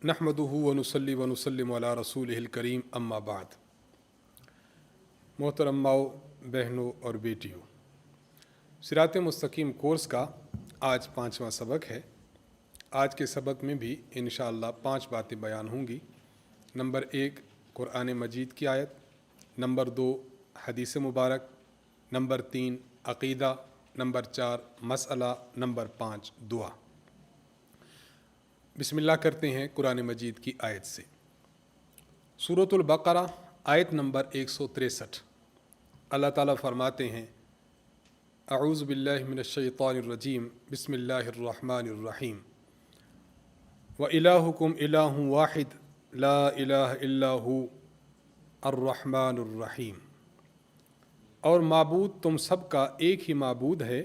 نحمدہ ونصلی ونسلم علی رسولہ الکریم اما بعد۔ محترم ماؤ، بہنوں اور بیٹیوں، صراط مستقیم کورس کا آج 5واں سبق ہے۔ آج کے سبق میں بھی انشاءاللہ 5 باتیں بیان ہوں گی۔ نمبر 1 قرآن مجید کی آیت، نمبر 2 حدیث مبارک، نمبر 3 عقیدہ، نمبر 4 مسئلہ، نمبر 5 دعا۔ بسم اللہ کرتے ہیں قرآن مجید کی آیت سے۔ سورۃ البقرہ آیت نمبر 163۔ اللہ تعالیٰ فرماتے ہیں: اعوذ باللہ من الشیطان الرجیم، بسم اللہ الرحمن الرحیم۔ وَإِلَٰهُكُمْ إِلَٰهٌ وَاحِدٌ لَا إِلَٰهَ إِلَّا هُوَ الرحمن الرحیم۔ اور معبود تم سب کا ایک ہی معبود ہے،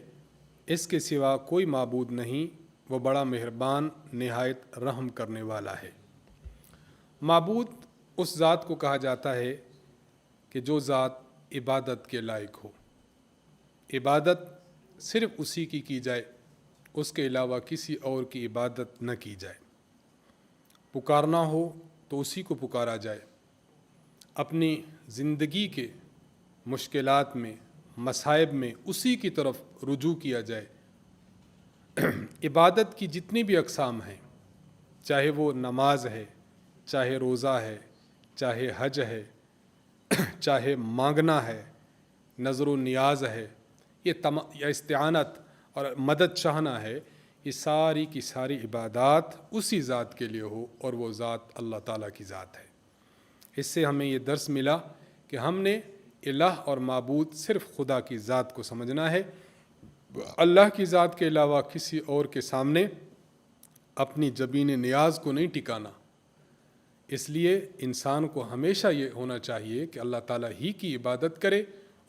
اس کے سوا کوئی معبود نہیں، وہ بڑا مہربان نہایت رحم کرنے والا ہے۔ معبود اس ذات کو کہا جاتا ہے کہ جو ذات عبادت کے لائق ہو۔ عبادت صرف اسی کی جائے، اس کے علاوہ کسی اور کی عبادت نہ کی جائے۔ پکارنا ہو تو اسی کو پکارا جائے۔ اپنی زندگی کے مشکلات میں، مصائب میں اسی کی طرف رجوع کیا جائے۔ عبادت کی جتنی بھی اقسام ہیں، چاہے وہ نماز ہے، چاہے روزہ ہے، چاہے حج ہے، چاہے مانگنا ہے، نظر و نیاز ہے، یا استعانت اور مدد چاہنا ہے، یہ ساری کی ساری عبادات اسی ذات کے لیے ہو، اور وہ ذات اللہ تعالیٰ کی ذات ہے۔ اس سے ہمیں یہ درس ملا کہ ہم نے الہ اور معبود صرف خدا کی ذات کو سمجھنا ہے۔ اللہ کی ذات کے علاوہ کسی اور کے سامنے اپنی جبین نیاز کو نہیں ٹکانا۔ اس لیے انسان کو ہمیشہ یہ ہونا چاہیے کہ اللہ تعالیٰ ہی کی عبادت کرے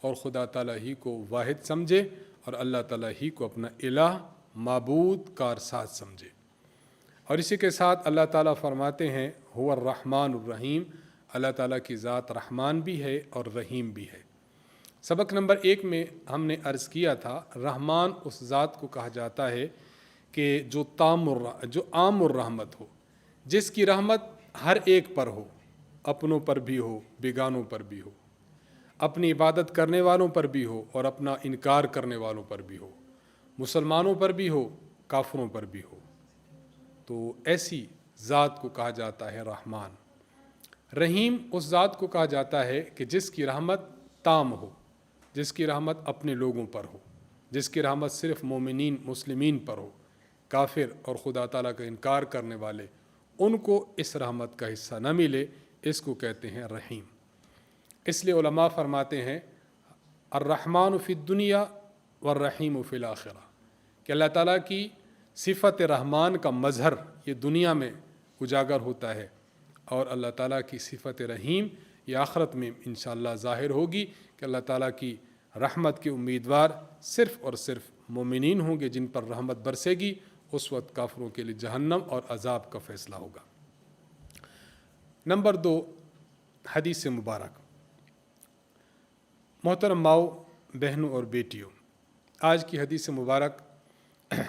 اور خدا تعالیٰ ہی کو واحد سمجھے، اور اللہ تعالیٰ ہی کو اپنا الہ، معبود، کارساز سمجھے۔ اور اسی کے ساتھ اللہ تعالیٰ فرماتے ہیں هو الرحمن الرحیم، اللہ تعالیٰ کی ذات رحمان بھی ہے اور رحیم بھی ہے۔ سبق نمبر 1 میں ہم نے عرض کیا تھا، رحمان اس ذات کو کہا جاتا ہے کہ جو عام الرحمت ہو، جس کی رحمت ہر ایک پر ہو، اپنوں پر بھی ہو، بیگانوں پر بھی ہو، اپنی عبادت کرنے والوں پر بھی ہو اور اپنا انکار کرنے والوں پر بھی ہو، مسلمانوں پر بھی ہو، کافروں پر بھی ہو۔ تو ایسی ذات کو کہا جاتا ہے رحمان۔ رحیم اس ذات کو کہا جاتا ہے کہ جس کی رحمت تام ہو، جس کی رحمت اپنے لوگوں پر ہو، جس کی رحمت صرف مومنین مسلمین پر ہو۔ کافر اور خدا تعالیٰ کا انکار کرنے والے، ان کو اس رحمت کا حصہ نہ ملے، اس کو کہتے ہیں رحیم۔ اس لیے علماء فرماتے ہیں الرحمن فی الدنیا والرحیم فی الآخرہ، کہ اللہ تعالیٰ کی صفت رحمان کا مظہر یہ دنیا میں اجاگر ہوتا ہے، اور اللہ تعالیٰ کی صفت رحیم یہ آخرت میں انشاءاللہ ظاہر ہوگی، کہ اللہ تعالیٰ کی رحمت کے امیدوار صرف اور صرف مومنین ہوں گے جن پر رحمت برسے گی۔ اس وقت کافروں کے لیے جہنم اور عذاب کا فیصلہ ہوگا۔ نمبر 2 حدیث مبارک۔ محترم ماؤ، بہنوں اور بیٹیوں، آج کی حدیث مبارک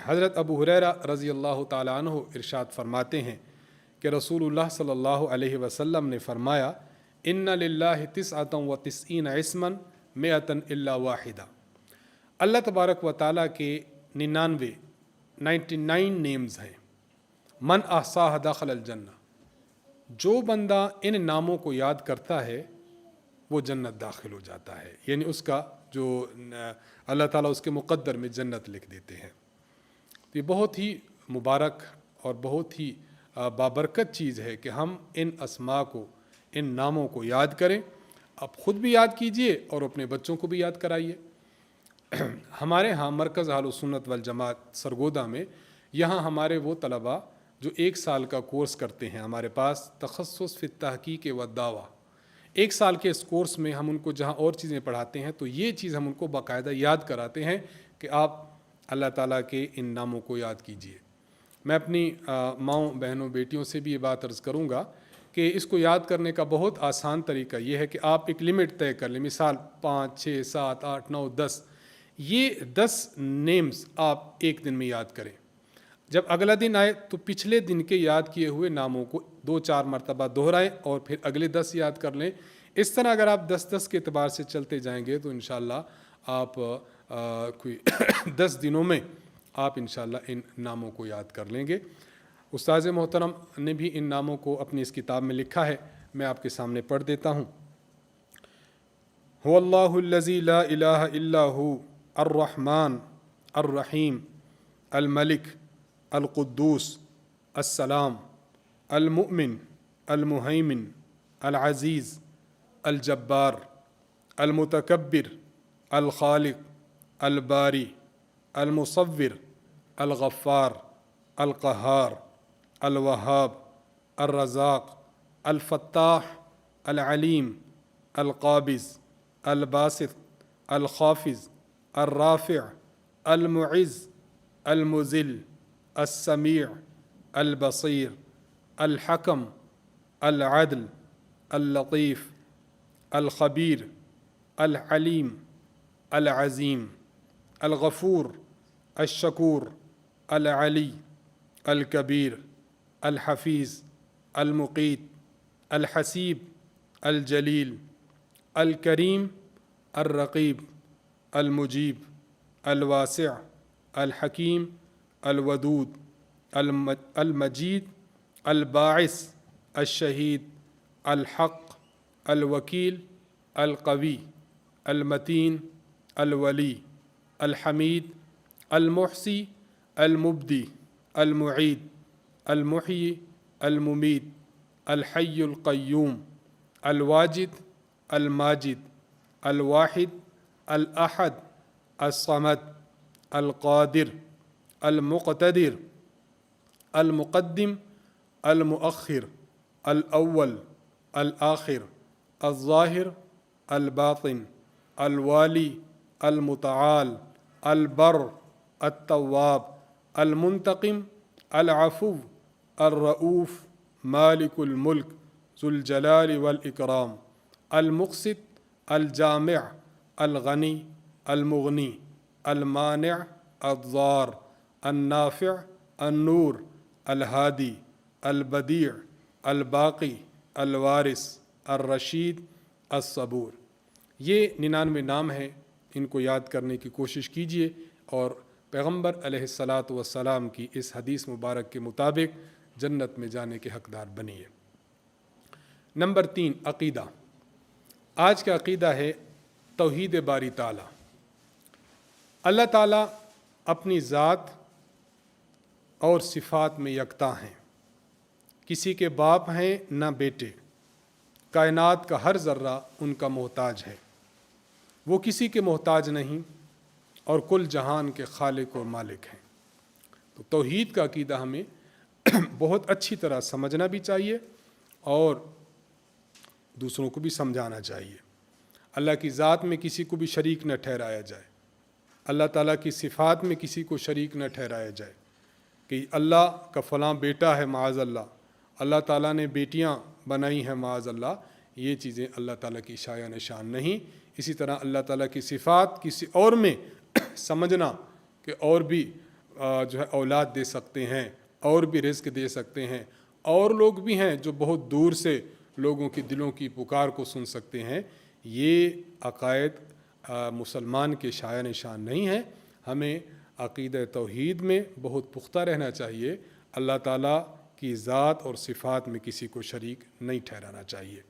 حضرت ابو ہریرہ رضی اللہ تعالیٰ عنہ ارشاد فرماتے ہیں کہ رسول اللہ صلی اللہ علیہ وسلم نے فرمایا: ان للہ 99 اسما 100 الا واحدہ۔ اللہ تبارک و تعالیٰ کے 99 نیمز ہیں۔ من احصاہ دخل الجنہ، جو بندہ ان ناموں کو یاد کرتا ہے وہ جنت داخل ہو جاتا ہے، یعنی اس کا جو اللہ تعالیٰ اس کے مقدر میں جنت لکھ دیتے ہیں۔ تو یہ بہت ہی مبارک اور بہت ہی بابرکت چیز ہے کہ ہم ان اسماء کو، ان ناموں کو یاد کریں۔ آپ خود بھی یاد کیجئے اور اپنے بچوں کو بھی یاد کرائیے۔ ہمارے ہاں مرکز اہل سنت والجماعت سرگودا میں، یہاں ہمارے وہ طلباء جو 1 سال کا کورس کرتے ہیں، ہمارے پاس تخصص فی التحقیق والدعوہ، 1 سال کے اس کورس میں ہم ان کو جہاں اور چیزیں پڑھاتے ہیں، تو یہ چیز ہم ان کو باقاعدہ یاد کراتے ہیں کہ آپ اللہ تعالیٰ کے ان ناموں کو یاد کیجئے۔ میں اپنی ماؤں، بہنوں، بیٹیوں سے بھی یہ بات عرض کروں گا کہ اس کو یاد کرنے کا بہت آسان طریقہ یہ ہے کہ آپ ایک لمٹ طے کر لیں، مثال 5 6 7 8 9 10، یہ 10 نیمز آپ ایک دن میں یاد کریں۔ جب اگلا دن آئے تو پچھلے دن کے یاد کیے ہوئے ناموں کو 2-4 مرتبہ دہرائیں اور پھر اگلے 10 یاد کر لیں. اس طرح اگر آپ 10-10 کے اعتبار سے چلتے جائیں گے تو انشاءاللہ آپ کوئی 10 دنوں میں آپ انشاءاللہ ان ناموں کو یاد کر لیں گے. استاذ محترم نے بھی ان ناموں کو اپنی اس کتاب میں لکھا ہے, میں آپ کے سامنے پڑھ دیتا ہوں. هو اللہ الذی لا الہ الا هو الرحمن الرحیم الملک القدوس السلام المؤمن المہیمن العزیز الجبار المتکبر الخالق الباری المصور الغفار القہار الوہاب الرزاق الفتاح العلیم القابض الباسط الخافض الرافع المعز المذل السمیع البصیر الحکم العدل اللطیف الخبیر العلیم العظیم الغفور الشکور العلی الکبیر الحفیظ المقیت الحسیب الجلیل الکریم الرقیب المجیب الواسع الحکیم الودود المجید الباعث الشہید الحق الوکیل القوی المتین الولی الحمید المحصی المبدی المعید المحیی الممیت الحی القیوم الواجد الماجد الواحد الاحد الصمد القادر المقتدر المقدم المؤخر الاول الآخر الظاہر الباطن الوالی المتعال البر التواب المنتقم العفو الرؤوف مالک الملک ذو الجلال والإکرام المقسط الجامع الغنی المغنی المانع الضار النافع النور الہادی البدیع الباقی الوارث الرشید الصبور. یہ 99 نام ہیں, ان کو یاد کرنے کی کوشش کیجیے اور پیغمبر علیہ الصلاۃ والسلام کی اس حدیث مبارک کے مطابق جنت میں جانے کے حقدار بنیے. نمبر 3 عقیدہ. آج کا عقیدہ ہے توحید باری تعالیٰ. اللہ تعالیٰ اپنی ذات اور صفات میں یکتا ہیں, کسی کے باپ ہیں نہ بیٹے, کائنات کا ہر ذرہ ان کا محتاج ہے, وہ کسی کے محتاج نہیں اور کل جہان کے خالق اور مالک ہیں. تو توحید کا عقیدہ ہمیں بہت اچھی طرح سمجھنا بھی چاہیے اور دوسروں کو بھی سمجھانا چاہیے. اللہ کی ذات میں کسی کو بھی شریک نہ ٹھہرایا جائے, اللہ تعالیٰ کی صفات میں کسی کو شریک نہ ٹھہرایا جائے کہ اللہ کا فلاں بیٹا ہے معاذ اللہ, اللہ تعالیٰ نے بیٹیاں بنائی ہیں معاذ اللہ. یہ چیزیں اللہ تعالیٰ کی شایع نشان نہیں. اسی طرح اللہ تعالیٰ کی صفات کسی اور میں سمجھنا کہ اور بھی جو ہے اولاد دے سکتے ہیں, اور بھی رزق دے سکتے ہیں, اور لوگ بھی ہیں جو بہت دور سے لوگوں کی دلوں کی پکار کو سن سکتے ہیں, یہ عقائد مسلمان کے شایع نشان نہیں ہے. ہمیں عقیدہ توحید میں بہت پختہ رہنا چاہیے. اللہ تعالیٰ کی ذات اور صفات میں کسی کو شریک نہیں ٹھہرانا چاہیے.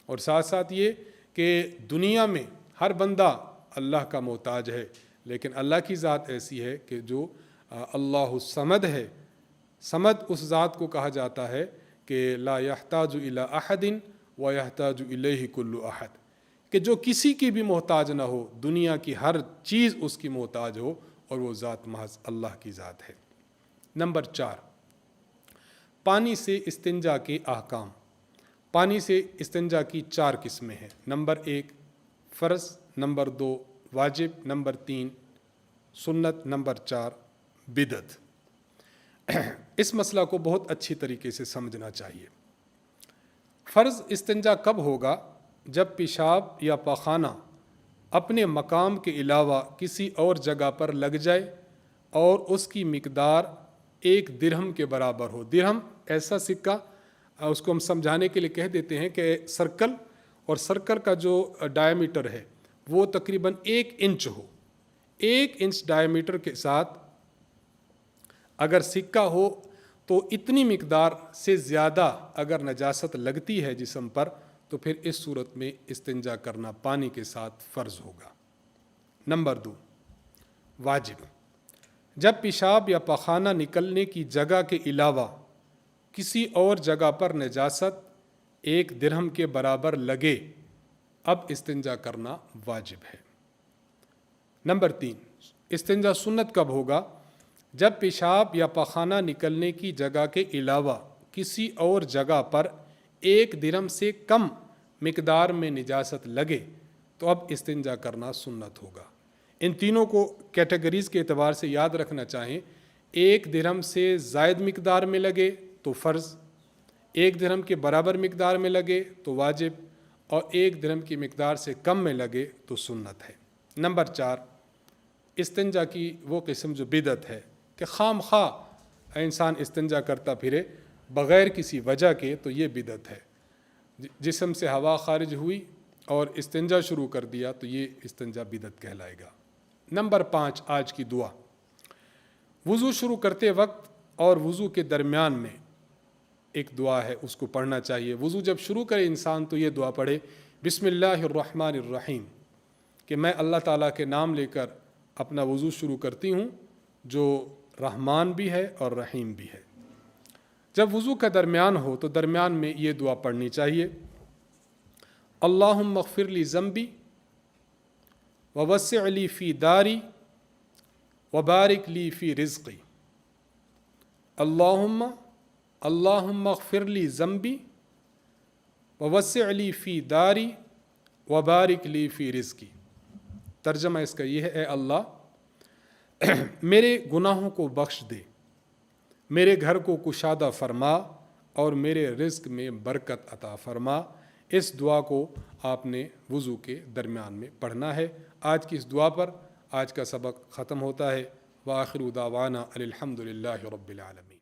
اور ساتھ ساتھ یہ کہ دنیا میں ہر بندہ اللہ کا محتاج ہے, لیکن اللہ کی ذات ایسی ہے کہ جو اللہ الصمد ہے. صمد اس ذات کو کہا جاتا ہے کہ لا یحتاج الی احد و یحتاج الیہ کل احد, کہ جو کسی کی بھی محتاج نہ ہو, دنیا کی ہر چیز اس کی محتاج ہو, اور وہ ذات محض اللہ کی ذات ہے. نمبر 4 پانی سے استنجا کے احکام. پانی سے استنجا کی 4 قسمیں ہیں. نمبر 1 فرض, نمبر 2 واجب, نمبر 3 سنت, نمبر 4 بدعت. اس مسئلہ کو بہت اچھی طریقے سے سمجھنا چاہیے. فرض استنجا کب ہوگا؟ جب پیشاب یا پاخانہ اپنے مقام کے علاوہ کسی اور جگہ پر لگ جائے اور اس کی مقدار 1 درہم کے برابر ہو. درہم ایسا سکہ، اس کو ہم سمجھانے کے لیے کہہ دیتے ہیں کہ سرکل، اور سرکل کا جو ڈائیمیٹر ہے وہ تقریباً 1 انچ ہو. 1 انچ ڈائیمیٹر کے ساتھ اگر سکہ ہو تو اتنی مقدار سے زیادہ اگر نجاست لگتی ہے جسم پر تو پھر اس صورت میں استنجا کرنا پانی کے ساتھ فرض ہوگا. نمبر 2، واجب. جب پیشاب یا پخانہ نکلنے کی جگہ کے علاوہ کسی اور جگہ پر نجاست 1 درہم کے برابر لگے اب استنجا کرنا واجب ہے. نمبر 3، استنجا سنت کب ہوگا؟ جب پیشاب یا پخانہ نکلنے کی جگہ کے علاوہ کسی اور جگہ پر 1 درہم سے کم مقدار میں نجاست لگے تو اب استنجا کرنا سنت ہوگا. ان تینوں کو کیٹیگریز کے اعتبار سے یاد رکھنا چاہیں. 1 درہم سے زائد مقدار میں لگے تو فرض، 1 درہم کے برابر مقدار میں لگے تو واجب، اور 1 درہم کی مقدار سے کم میں لگے تو سنت ہے. نمبر 4، استنجا کی وہ قسم جو بدعت ہے کہ خام خواہ انسان استنجا کرتا پھرے بغیر کسی وجہ کے، تو یہ بدعت ہے. جسم سے ہوا خارج ہوئی اور استنجا شروع کر دیا تو یہ استنجا بدعت کہلائے گا. نمبر 5، آج کی دعا. وضو شروع کرتے وقت اور وضو کے درمیان میں ایک دعا ہے، اس کو پڑھنا چاہیے. وضو جب شروع کرے انسان تو یہ دعا پڑھے، بسم اللہ الرحمن الرحیم، کہ میں اللہ تعالیٰ کے نام لے کر اپنا وضو شروع کرتی ہوں جو رحمان بھی ہے اور رحیم بھی ہے. جب وضو کا درمیان ہو تو درمیان میں یہ دعا پڑھنی چاہیے، اللہم اغفر لی ذنبی ووسع لی فی داری وبارک لی فی رزقی. اللہم اغفر لی ذنبی ووسع لی فی داری وبارک لی فی رزقی. ترجمہ اس کا یہ ہے، اے اللہ میرے گناہوں کو بخش دے، میرے گھر کو کشادہ فرما اور میرے رزق میں برکت عطا فرما. اس دعا کو آپ نے وضو کے درمیان میں پڑھنا ہے. آج کی اس دعا پر آج کا سبق ختم ہوتا ہے. وآخر دعوانا الحمد للہ رب العالمین.